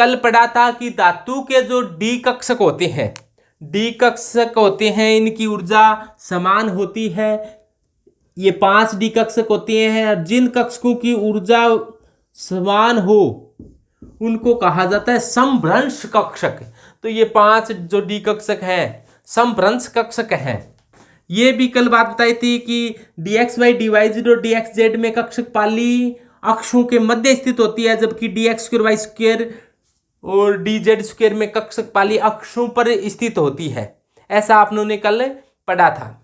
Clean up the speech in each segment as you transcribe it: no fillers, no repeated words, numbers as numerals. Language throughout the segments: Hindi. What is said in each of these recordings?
कल पढ़ा था कि धातु के जो डी कक्षक होते हैं, डी कक्षक होते हैं, इनकी ऊर्जा समान होती है। ये 5 डी कक्षक होते हैं और जिन कक्षकों की ऊर्जा समान हो उनको कहा जाता है समभ्रंश कक्षक। तो ये 5 जो डी कक्षक हैं समभ्रंश कक्षक हैं। ये भी कल बात बताई थी कि dxy dy और dxz में कक्षक पाली अक्षों के मध्य स्थित होती है, जबकि dx2y² और dz² में कक्षक पाली अक्षों पर स्थित होती है। ऐसा आप लोगों ने कल पढ़ा था।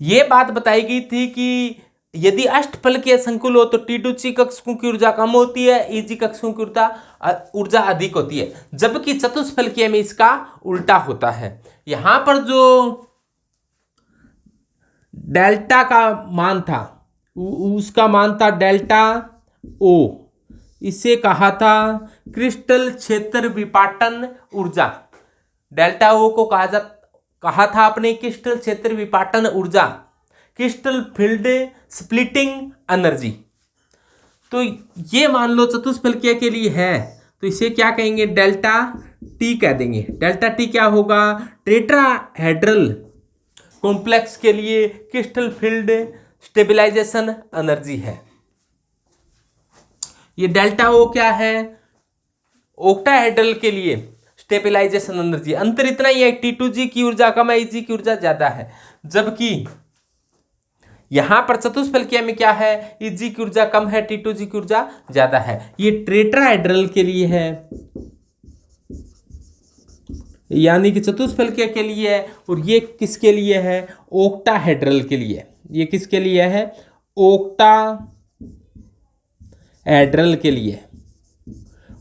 ये बात बताई गई थी कि यदि अष्टफलकीय संकुल हो तो T2G कक्षकों की ऊर्जा कम होती है, EG कक्षकों की ऊर्जा अधिक होती है, जबकि चतुष्फलकीय में इसका उल्टा होता है। यहां पर जो डेल्टा का मान था उसका मान था डेल्टा O, इसे कहा था क्रिस्टल क्षेत्र विपाटन ऊर्जा। डेल्टा O को कहा था अपने क्रिस्टल क्षेत्र विपाटन ऊर्जा, क्रिस्टल फील्ड स्प्लिटिंग एनर्जी। तो ये मान लो चतुष्फलकीय के लिए है तो इसे क्या कहेंगे, डेल्टा टी कह देंगे। डेल्टा टी क्या होगा, टेट्राहेड्रल कॉम्प्लेक्स के लिए क्रिस्टल फील्ड स्टेबलाइजेशन एनर्जी है। ये डेल्टा ओ क्या है, ऑक्टाहेड्रल के लिए स्टेबलाइजेशन एनर्जी। अंतर इतना ही है, T2G की ऊर्जा कम है, EG की ऊर्जा ज्यादा है, जबकि यहां पर चतुष्फलकीय में क्या है, EG की ऊर्जा कम है, T2G की ऊर्जा ज्यादा है। ये टेट्राहेड्रल के लिए है, यानी कि चतुष्फलकीय के लिए है, और ये किसके लिए है, ऑक्टाहेड्रल के लिए। ये किसके लिए है, ऑक्टाहेड्रल के लिए।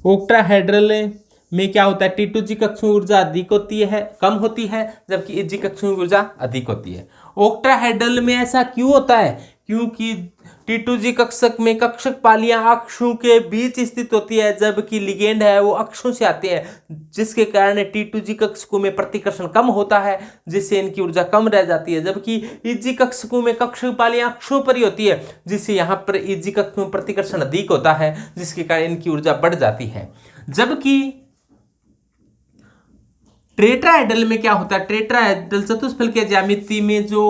ऑक्टाहेड्रल में क्या होता है, T2G कक्षों की ऊर्जा अधिक होती है, कम होती है, जबकि EG कक्षों की ऊर्जा अधिक होती है। ऑक्टाहेड्रल में ऐसा क्यों होता है, क्योंकि T2G कक्षक में कक्षक पालियां अक्षों के बीच स्थित होती है, जबकि लिगेंड है वो अक्षों से आते हैं, जिसके कारण T2G कक्षकों में प्रतिकर्षण कम होता है, जिससे इनकी ऊर्जा कम रह जाती है, जबकि EG कक्षकों में कक्षक पालियां अक्षों पर ही होती है, जिससे यहाँ पर EG कक्षकों में प्रतिकर्षण अधिक होता है, जिसके कारण इनकी ऊर्जा बढ़ जाती है। जबकि टेट्राहेड्रल में क्या होता है, टेट्राहेड्रल चतुष्फलकीय ज्यामिति में जो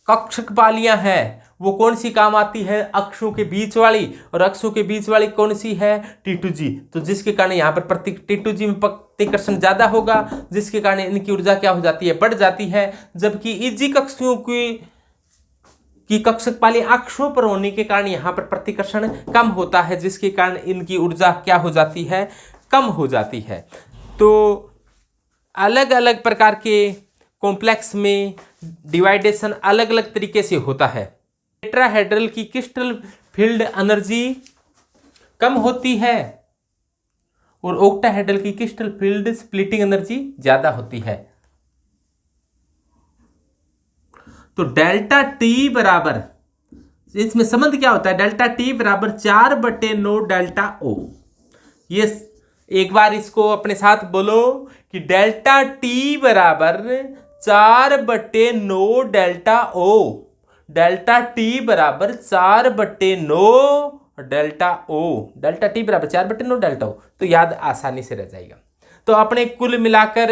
कक्षक पालियां हैं वो कौन सी काम आती है, अक्षों के बीच वाली, और अक्षों के बीच वाली कौन सी है, T2G। तो जिसके कारण यहाँ पर T2G में प्रतिकर्षण ज्यादा होगा, जिसके कारण इनकी ऊर्जा क्या हो जाती है, बढ़ जाती है। जबकि EG कक्षों की कक्षक पाली अक्षों पर होने के कारण यहाँ पर प्रतिकर्षण कम होता है, जिसके कारण इनकी ऊर्जा क्या हो जाती है, कम हो जाती है। तो अलग अलग प्रकार के कॉम्प्लेक्स में डिवाइडेशन अलग अलग तरीके से होता है। टेट्राहेड्रल की क्रिस्टल फील्ड एनर्जी कम होती है और ऑक्टाहेड्रल की क्रिस्टल फील्ड स्प्लिटिंग एनर्जी ज्यादा होती है। तो डेल्टा टी बराबर, इसमें संबंध क्या होता है, डेल्टा टी बराबर 4/9 डेल्टा ओ। ये एक बार इसको अपने साथ बोलो कि डेल्टा टी बराबर 4/9 डेल्टा ओ। डेल्टा टी बराबर 4/9 डेल्टा ओ। डेल्टा टी बराबर 4/9 डेल्टा ओ, तो याद आसानी से रह जाएगा। तो अपने कुल मिलाकर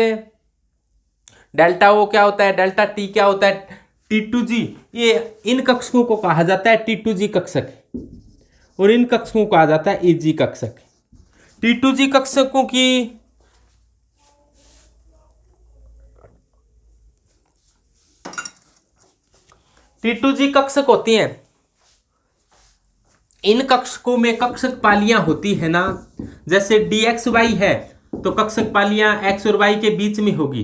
डेल्टा ओ क्या होता है, डेल्टा टी क्या होता है, T2G। ये इन कक्षकों को कहा जाता है T2G कक्षक, और इन कक्षकों को कहा जाता है EG कक्षक। T2G कक्षकों की T2G कक्षक होती हैं, इन कक्षकों में कक्षक पालियां होती है ना, जैसे dxy है तो कक्षक पालियां x और y के बीच में होगी,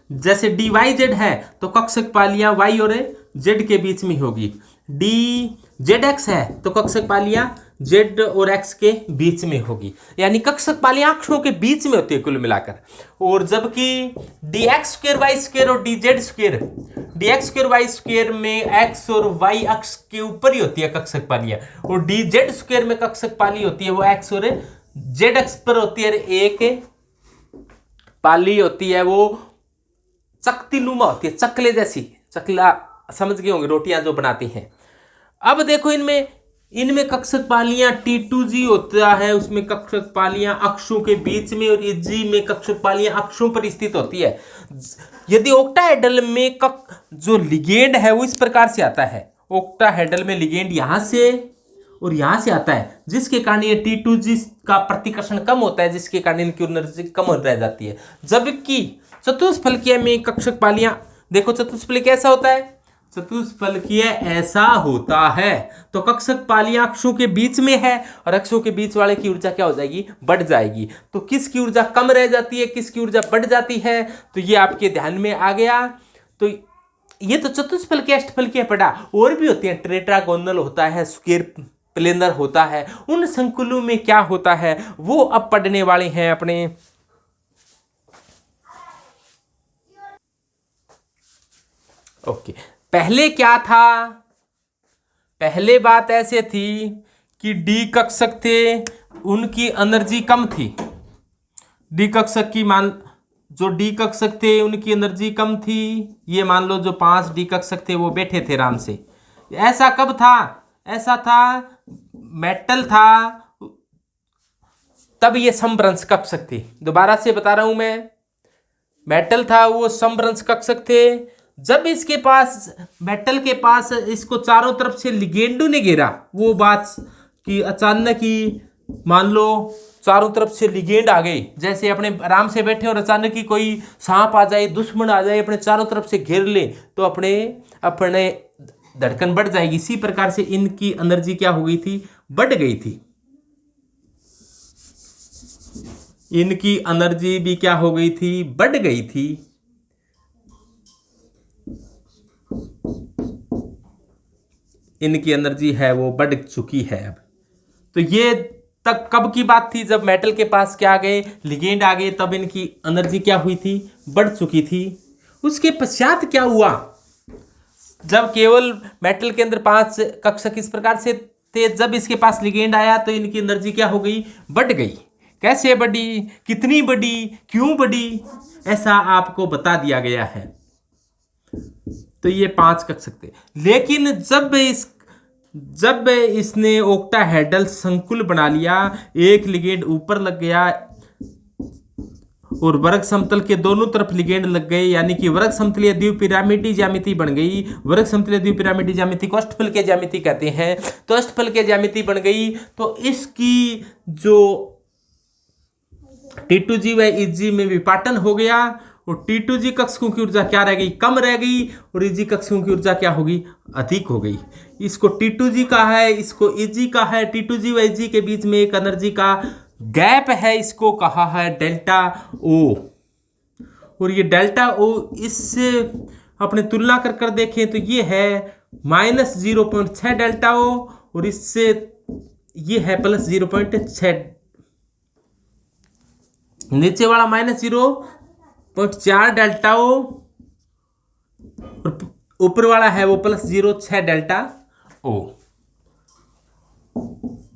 जैसे dyz है तो कक्षक पालियां y और z के बीच में होगी, dzx है तो कक्षक पालियां z और x के बीच में होगी, यानी कक्षक पालियां अक्षों के बीच में होती है कुल मिलाकर। और जबकि dx² y² और dx² y² में x और y अक्ष के ऊपर ही होती है कक्षक पालियां, और dz² में कक्षक पाली होती है वो x और z अक्ष पर होती है। एक पाली होती है वो चकतीनुमा होती है, चकले जैसी, चकला समझ गए होंगे, रोटियां जो बनाती हैं। अब देखो इनमें इनमें कक्षक पालियां T2G होता है, उसमें कक्षक पालियां अक्षों के बीच में, और G में कक्षक पालियां अक्षों पर स्थित होती है। यदि ऑक्टाहेड्रल में जो लिगेंड है वो इस प्रकार से आता है, ऑक्टाहेड्रल में लिगेंड यहां से और यहां से आता है, जिसके कारण ये T2G का प्रतिकर्षण कम होता है, जिसके कारण इनकी एनर्जी कम रह जाती है। जबकि चतुष्फलकीय में कक्षक पालियां, देखो चतुष्फलकीय कैसा होता है, चतुष्फलकीय ऐसा होता है, तो कक्षक पालियां अक्षों के बीच में है और अक्षों के बीच वाले की ऊर्जा क्या हो जाएगी, बढ़ जाएगी। तो किसकी ऊर्जा कम रह जाती है, किसकी ऊर्जा बढ़ जाती है, तो ये आपके ध्यान में आ गया। तो ये तो चतुष्फलकीय अष्टफलकीय पढ़ा, और भी होती है, टेट्रागोनल होता है, स्क्वायर प्लेनर होता है, उन संकुलों में क्या होता है वो अब पढ़ने वाले हैं अपने। ओके, पहले क्या था, पहले बात ऐसे थी कि डी कक्षक थे, उनकी एनर्जी कम थी, डी कक्षक की जो डी कक्षक थे उनकी एनर्जी कम थी। ये मान लो जो 5 डी कक्षक थे वो बैठे थे आराम से। ऐसा कब था, ऐसा था मेटल था, तब ये समभ्रंश कक्षक थे। दोबारा से बता रहा हूं मैं, मेटल था वो समभ्रंश कक्षक थे। जब इसके पास, मेटल के पास इसको चारों तरफ से लिगेंडों ने घेरा, वो बात कि अचानक ही मान लो चारों तरफ से लिगेंड आ गए, जैसे अपने आराम से बैठे और अचानक ही कोई सांप आ जाए, दुश्मन आ जाए, अपने चारों तरफ से घेर ले, तो अपने धड़कन बढ़ जाएगी। इसी प्रकार से इनकी एनर्जी क्या हो गई थी, बढ़ गई थी। इनकी एनर्जी भी क्या हो गई थी, बढ़ गई थी। इनकी एनर्जी है वो बढ़ चुकी है अब। तो ये तक कब की बात थी, जब मेटल के पास क्या आ गए, लिगेंड आ गए, तब इनकी एनर्जी क्या हुई थी, बढ़ चुकी थी। उसके पश्चात क्या हुआ, जब केवल मेटल के अंदर 5 कक्षक इस प्रकार से थे, जब इसके पास लिगेंड आया तो इनकी एनर्जी क्या हो गई, बढ़ गई। कैसे बढ़ी, कितनी बढ़ी, क्यों बढ़ी, ऐसा आपको बता दिया गया है। तो ये 5 कक्षक थे, लेकिन जब इसने ऑक्टाहेड्रल संकुल बना लिया, एक लिगेंड ऊपर लग गया और वर्ग समतल के दोनों तरफ लिगेंड लग गए, यानी कि वर्ग समतलीय द्विपिरामिडीय ज्यामिति बन गई। वर्ग समतलीय द्विपिरामिडीय ज्यामिति को अष्टफलकीय ज्यामिति कहते हैं। तो अष्टफलकीय ज्यामिति बन गई, तो इसकी जो T2G व EG में विपाटन हो गया, और T2G कक्षकों की ऊर्जा क्या रह गई, कम रह गई, और EG कक्षकों की ऊर्जा क्या होगी, अधिक हो गई। इसको T2G का है, इसको EG का है। T2G व EG के बीच में एक एनर्जी का गैप है, इसको कहा है डेल्टा O। और ये डेल्टा O, इससे अपने तुलना कर देखें तो ये है -0.6 डेल्टा O, और इससे ये है +0.6, नीचे वाला -0.4 डेल्टा O, और ऊपर वाला है वो +0.6 डेल्टा O।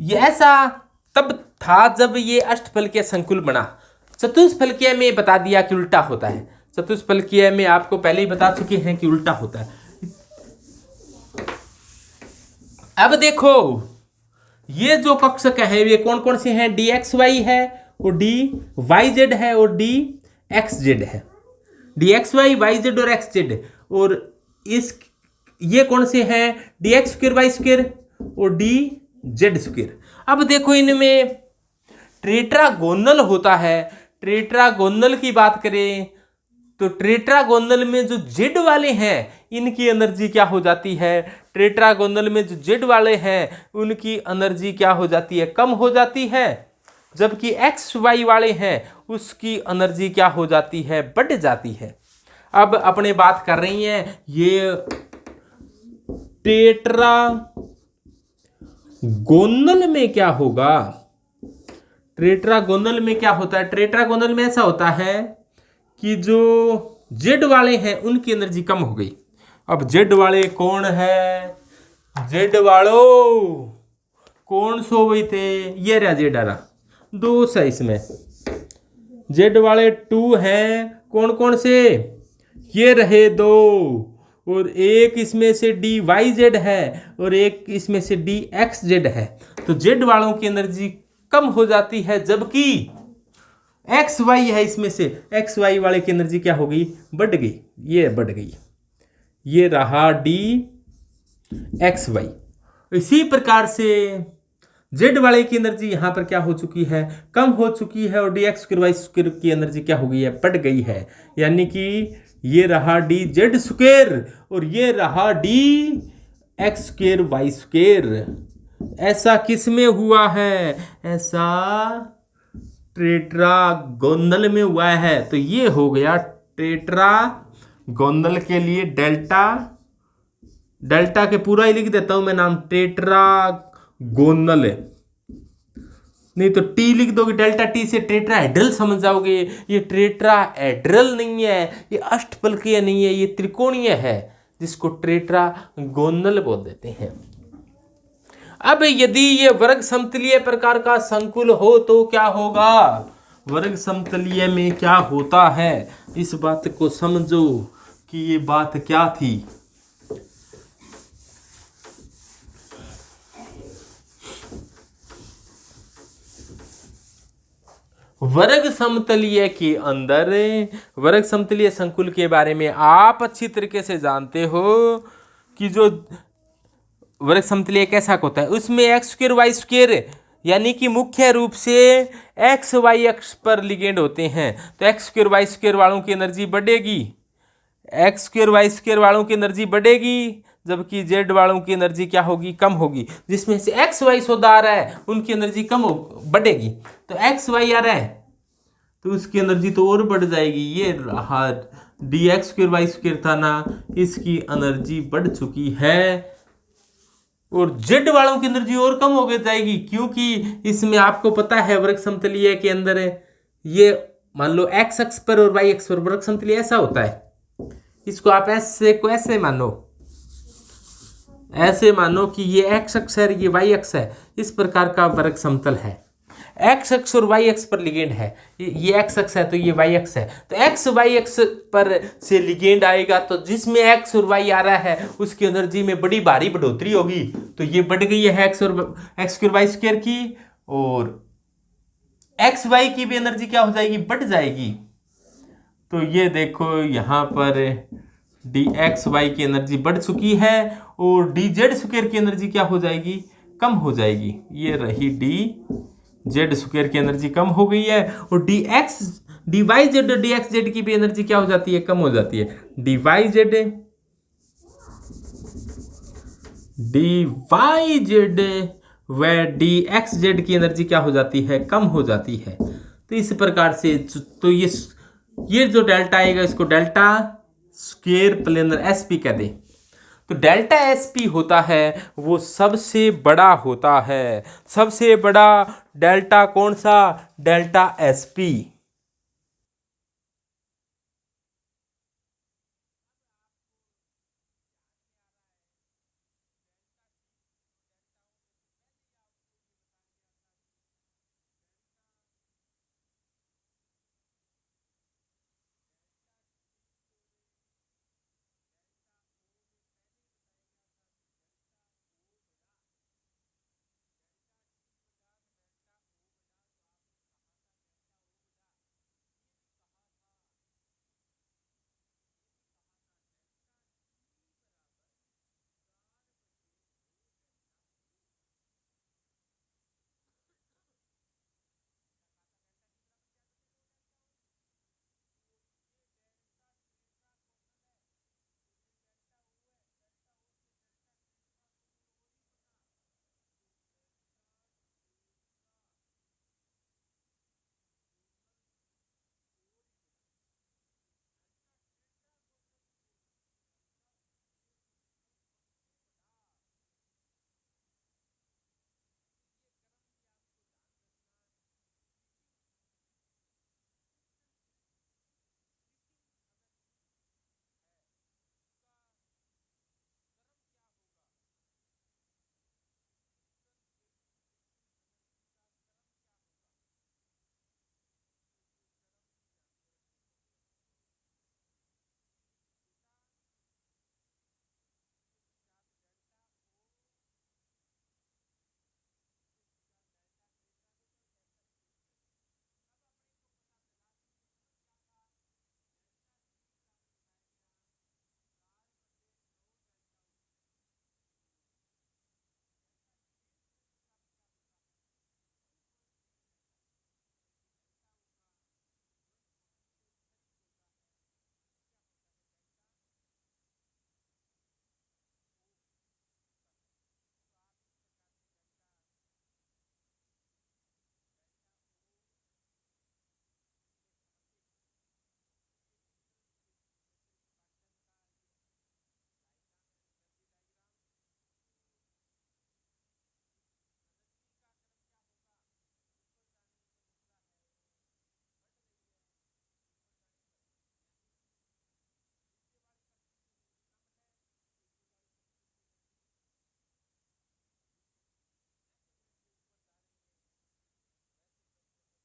ये ऐसा तब था जब ये अष्टफलकीय संकुल बना। चतुष्फलकीय में बता दिया कि उल्टा होता है, चतुष्फलकीय में आपको पहले ही बता चुके हैं कि उल्टा होता है। अब देखो ये जो कक्षक है ये कौन कौन से हैं, DXY है, और DYZ है, और DXZ है। DXY, YZ और XZ, और ये कौन से हैं, DX2 Y2 और DZ2। अब देखो इनमें टेट्रागोनल होता है। टेट्रागोनल की बात करें तो टेट्रागोनल में जो जेड वाले हैं इनकी एनर्जी क्या हो जाती है, टेट्रागोनल में जो जेड वाले हैं उनकी एनर्जी क्या हो जाती है, कम हो जाती है। जबकि एक्स वाई वाले हैं उसकी एनर्जी क्या हो जाती है, बढ़ जाती है। अब अपने बात कर रही हैं ये टेट्रागोनल में क्या होगा। टेट्रागोनल में क्या होता है, टेट्रागोनल में ऐसा होता है कि जो जेड वाले हैं उनकी एनर्जी कम हो गई। अब जेड वाले कौन है, जेड वालों कौन सो गए थे, ये रहा जेड वाला, दो है इसमें। जेड वाले 2 हैं, कौन कौन से, ये रहे 2, और एक इसमें से डी वाई जेड है और एक इसमें से डी एक्स जेड है। तो जेड वालों की एनर्जी कम हो जाती है, जबकि एक्स वाई है इसमें से एक्स वाई वाले की एनर्जी क्या हो गई, बढ़ गई, ये बढ़ गई, ये रहा डी एक्स वाई। इसी प्रकार से जेड वाले की एनर्जी यहां पर क्या हो चुकी है, कम हो चुकी है, और D X square Y square की एनर्जी क्या हो गई है, बढ़ गई है। यानी कि ये रहा डी जेड स्क्वायर और ये रहा D X square Y square. ऐसा किस में हुआ है, ऐसा टेट्रागोनल में हुआ है। तो ये हो गया टेट्रागोनल के लिए डेल्टा, डेल्टा के पूरा ही लिख देता हूं मैं नाम, टेट्रागोनल है, नहीं तो टी लिख दोगे, डेल्टा टी से टेट्राहेड्रल समझ जाओगे। ये टेट्राहेड्रल नहीं है, ये अष्टफलकीय नहीं है, ये त्रिकोणीय है, जिसको टेट्रागोनल बोल देते हैं। अब यदि ये वर्ग समतलीय प्रकार का संकुल हो तो क्या होगा, वर्ग समतलीय में क्या होता है, इस बात को समझो कि ये बात क्या थी। वर्ग समतलीय के अंदर, वर्ग समतलीय संकुल के बारे में आप अच्छी तरीके से जानते हो कि जो वर्ग समतलीय कैसा होता है, उसमें एक्स स्क्वायर वाई स्क्वायर यानी कि मुख्य रूप से एक्स वाई अक्ष पर लिगेंड होते हैं। तो एक्स स्क्वायर वाई स्क्वायर वालों की एनर्जी बढ़ेगी, एक्स स्क्वायर वाई स्क्वायर वालों की एनर्जी बढ़ेगी, जबकि जेड वालों की एनर्जी क्या होगी, कम होगी। जिसमें से एक्स वाई सौदा आ रहा है उनकी एनर्जी कम बढ़ेगी। तो एक्स वाई आ रहा है तो उसकी एनर्जी तो और बढ़ जाएगी। ये रहा D X square Y square था ना, इसकी एनर्जी बढ़ चुकी है, और जेड वालों की एनर्जी और कम हो जाएगी, क्योंकि इसमें आपको पता है वर्ग समतलीय के अंदर ये मान लो एक्स अक्ष पर और वाई अक्ष पर वर्ग समतलीय ऐसा होता है। इसको आप ऐसे को ऐसे मानो, ऐसे मानो कि ये एक्स अक्ष है, ये वाई अक्ष है, इस प्रकार का वर्ग समतल है। एक्स अक्ष और वाई अक्ष पर लिगेंड है, ये एक्स अक्ष है तो ये वाई अक्ष है। तो एक्स वाई अक्ष पर से लिगेंड आएगा, तो जिसमें एक्स और वाई आ रहा है उसकी एनर्जी में बड़ी भारी बढ़ोतरी होगी। तो ये बढ़ गई है एक्स और एक्स स्क्वायर वाई स्क्वायर की, और एक्स वाई की भी एनर्जी क्या हो जाएगी, बढ़ जाएगी। तो ये देखो यहाँ पर डी एक्स वाई की एनर्जी बढ़ चुकी है, और डी जेड स्क्वायर की एनर्जी क्या हो जाएगी, कम हो जाएगी। ये रही डी जेड स्क्वायर की एनर्जी कम हो गई है, और डी वाई जेड और डी एक्स जेड की भी एनर्जी क्या हो जाती है, कम हो जाती है। डी वाई जेड व डी एक्स जेड की एनर्जी क्या हो जाती है, कम हो जाती है। तो इस प्रकार से तो ये जो डेल्टा आएगा इसको डेल्टा स्क्वायर प्लेनर एसपी कह दे। तो डेल्टा एसपी होता है वो सबसे बड़ा होता है, सबसे बड़ा डेल्टा कौन सा, डेल्टा एसपी।